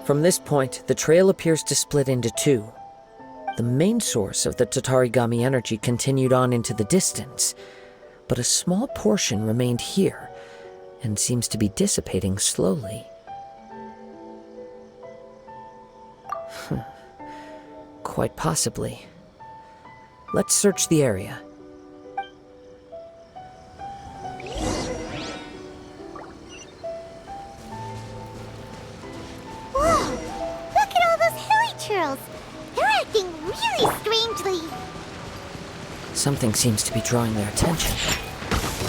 From this point, the trail appears to split into two. The main source of the Tatarigami energy continued on into the distance, but a small portion remained here and seems to be dissipating slowly. Quite possibly. Let's search the area. Whoa! Look at all those hilly churls! They're acting really strangely! Something seems to be drawing their attention.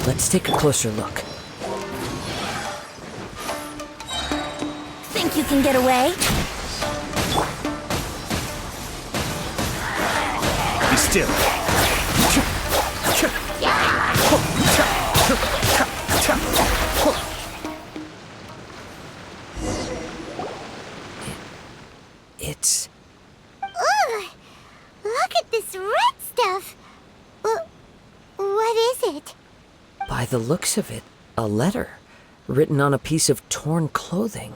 Let's take a closer look. Think you can get away? Be still. It's... Ugh! Look at this red stuff! What is it? By the looks of it, a letter written on a piece of torn clothing.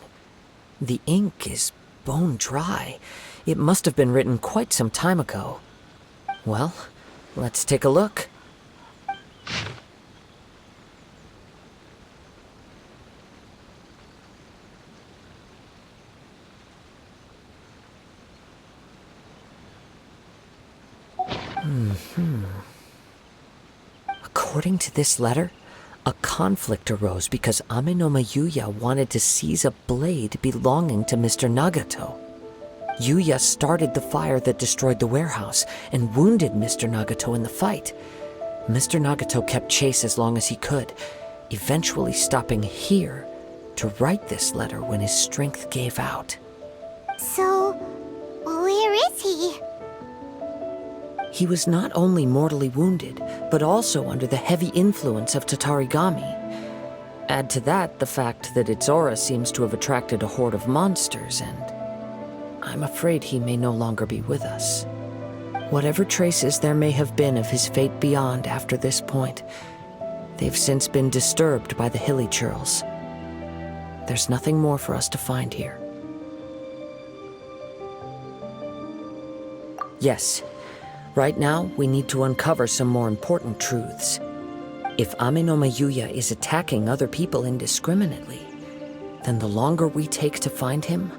The ink is bone dry. It must have been written quite some time ago. Well, let's take a look. According to this letter, a conflict arose because Amenoma Yuya wanted to seize a blade belonging to Mr. Nagato. Yuya started the fire that destroyed the warehouse and wounded Mr. Nagato in the fight. Mr. Nagato kept chase as long as he could, eventually stopping here to write this letter when his strength gave out. So, where is he? He was not only mortally wounded, but also under the heavy influence of Tatarigami. Add to that the fact that its aura seems to have attracted a horde of monsters, and I'm afraid he may no longer be with us. Whatever traces there may have been of his fate beyond after this point, they've since been disturbed by the hilly churls. There's nothing more for us to find here. Yes. Right now, we need to uncover some more important truths. If Amenoma Yuya is attacking other people indiscriminately, then the longer we take to find him,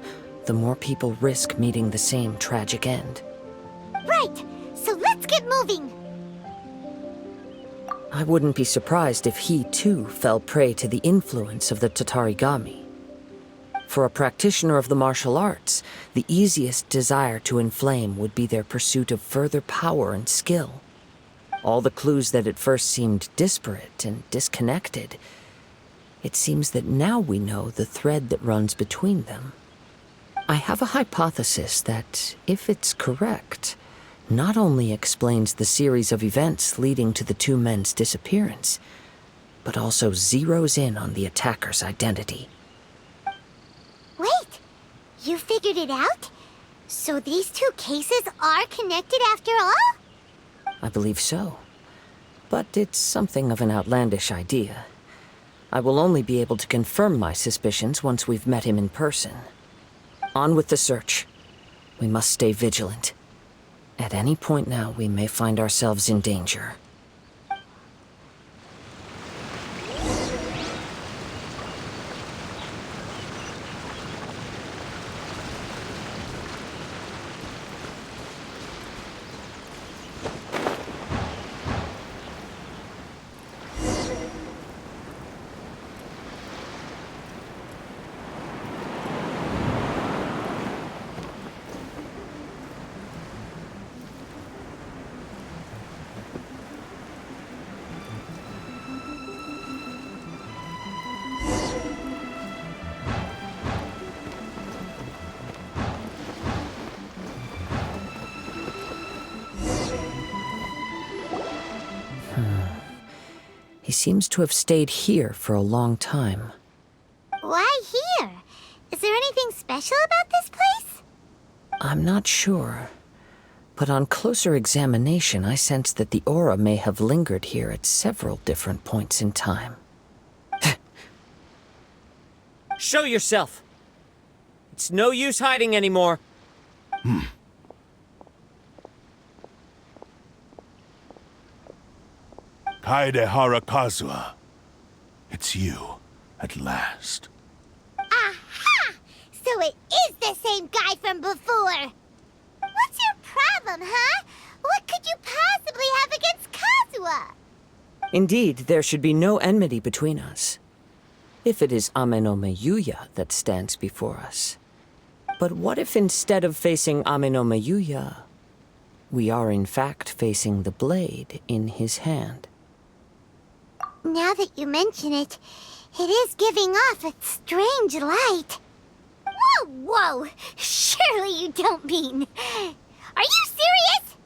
the more people risk meeting the same tragic end. Right! So let's get moving! I wouldn't be surprised if he, too, fell prey to the influence of the Tatarigami. For a practitioner of the martial arts, the easiest desire to inflame would be their pursuit of further power and skill. All the clues that at first seemed disparate and disconnected, it seems that now we know the thread that runs between them. I have a hypothesis that, if it's correct, not only explains the series of events leading to the two men's disappearance, but also zeroes in on the attacker's identity. Wait! You figured it out? So these two cases are connected after all? I believe so. But it's something of an outlandish idea. I will only be able to confirm my suspicions once we've met him in person. On with the search. We must stay vigilant. At any point now, we may find ourselves in danger. He seems to have stayed here for a long time. Why here? Is there anything special about this place? I'm not sure. But on closer examination, I sense that the aura may have lingered here at several different points in time. Show yourself! It's no use hiding anymore. Kaedehara Kazuha. It's you, at last. Aha! So it is the same guy from before. What's your problem, huh? What could you possibly have against Kazuha? Indeed, there should be no enmity between us. If it is Ame no Miyuya that stands before us. But what if instead of facing Ame no Miyuya, we are in fact facing the blade in his hand? Now that you mention it, it is giving off a strange light. Whoa, whoa! Surely you don't mean... Are you serious?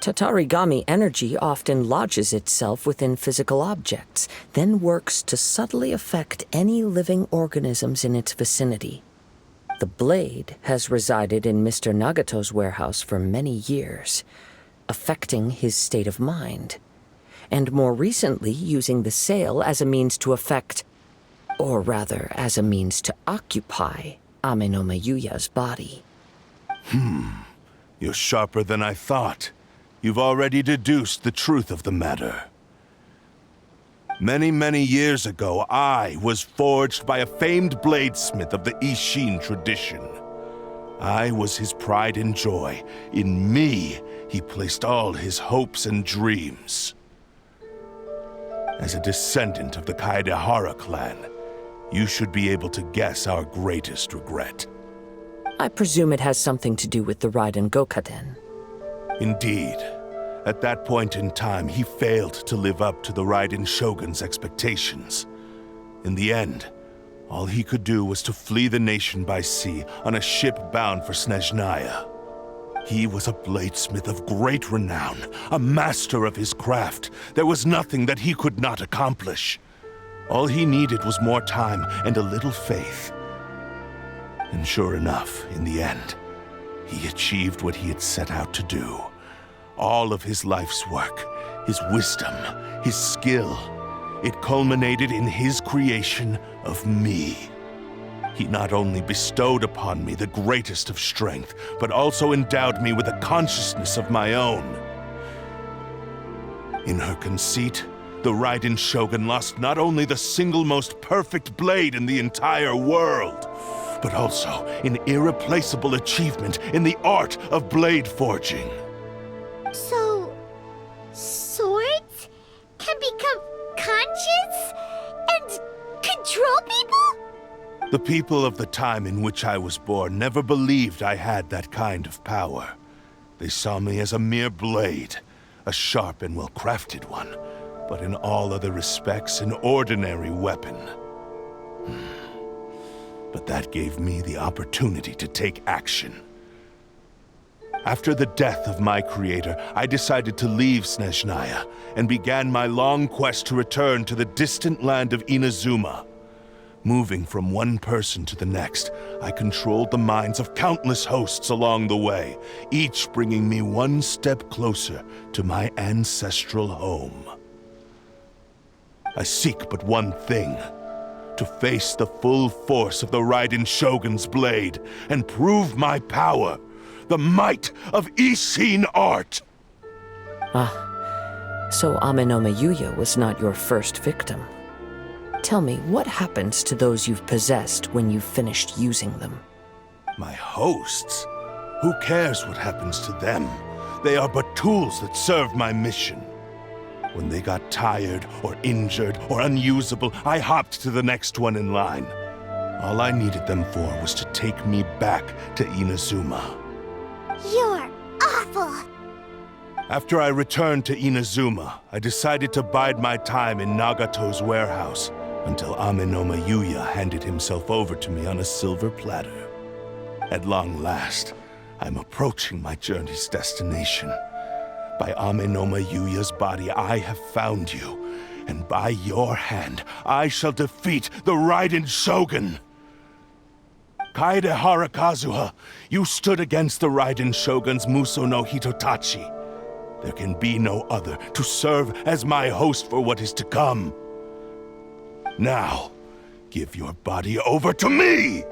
Tatarigami energy often lodges itself within physical objects, then works to subtly affect any living organisms in its vicinity. The blade has resided in Mr. Nagato's warehouse for many years, affecting his state of mind, and more recently using the sale as a means to affect, or rather as a means to occupy, Ame no Miyuya's body. You're sharper than I thought. You've already deduced the truth of the matter. Many, many years ago, I was forged by a famed bladesmith of the Ishin tradition. I was his pride and joy. In me, he placed all his hopes and dreams. As a descendant of the Kaedehara clan, you should be able to guess our greatest regret. I presume it has something to do with the Raiden Gokaden. Indeed. At that point in time, he failed to live up to the Raiden Shogun's expectations. In the end, all he could do was to flee the nation by sea on a ship bound for Snezhnaya. He was a bladesmith of great renown, a master of his craft. There was nothing that he could not accomplish. All he needed was more time and a little faith. And sure enough, in the end, he achieved what he had set out to do. All of his life's work, his wisdom, his skill, it culminated in his creation of me. He not only bestowed upon me the greatest of strength, but also endowed me with a consciousness of my own. In her conceit, the Raiden Shogun lost not only the single most perfect blade in the entire world, but also an irreplaceable achievement in the art of blade forging. So... swords can become conscious and control people? The people of the time in which I was born never believed I had that kind of power. They saw me as a mere blade, a sharp and well-crafted one, but in all other respects an ordinary weapon. But that gave me the opportunity to take action. After the death of my creator, I decided to leave Snezhnaya and began my long quest to return to the distant land of Inazuma. Moving from one person to the next, I controlled the minds of countless hosts along the way, each bringing me one step closer to my ancestral home. I seek but one thing: to face the full force of the Raiden Shogun's blade and prove my power, the might of Ishin art. So Ame no Miyuya was not your first victim. Tell me, what happens to those you've possessed when you've finished using them? My hosts? Who cares what happens to them? They are but tools that serve my mission. When they got tired, or injured, or unusable, I hopped to the next one in line. All I needed them for was to take me back to Inazuma. You're awful! After I returned to Inazuma, I decided to bide my time in Nagato's warehouse until Ame no Miyuya handed himself over to me on a silver platter. At long last, I'm approaching my journey's destination. By Ame no Miyuya's body, I have found you, and by your hand, I shall defeat the Raiden Shogun! Kaedehara Kazuha, you stood against the Raiden Shogun's Muso no Hitotachi. There can be no other to serve as my host for what is to come. Now, give your body over to me!